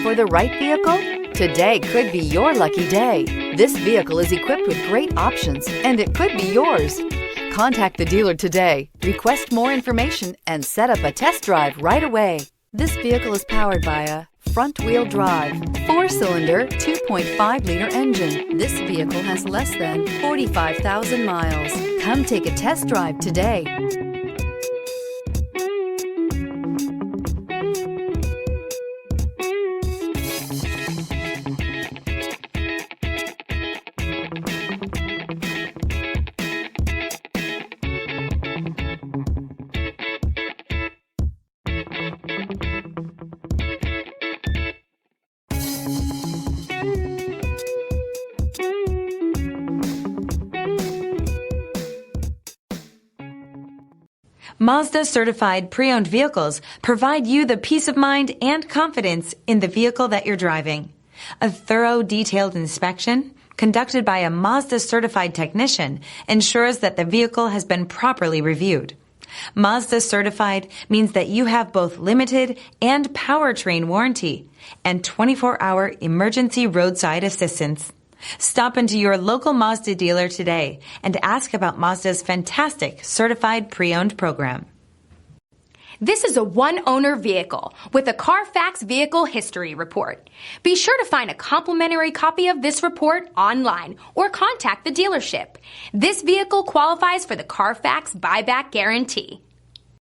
for the right vehicle? Today could be your lucky day. This vehicle is equipped with great options, and it could be yours. Contact the dealer today, request more information, and set up a test drive right away. This vehicle is powered by a front-wheel drive, 4-cylinder, 2.5-liter engine. This vehicle has less than 45,000 miles. Come take a test drive today. Mazda certified pre-owned vehicles provide you the peace of mind and confidence in the vehicle that you're driving. A thorough, detailed inspection conducted by a Mazda certified technician ensures that the vehicle has been properly reviewed. Mazda certified means that you have both limited and powertrain warranty and 24-hour emergency roadside assistance. Stop into your local Mazda dealer today and ask about Mazda's fantastic certified pre-owned program. This is a one-owner vehicle with a Carfax Vehicle History Report. Be sure to find a complimentary copy of this report online or contact the dealership. This vehicle qualifies for the Carfax Buyback Guarantee.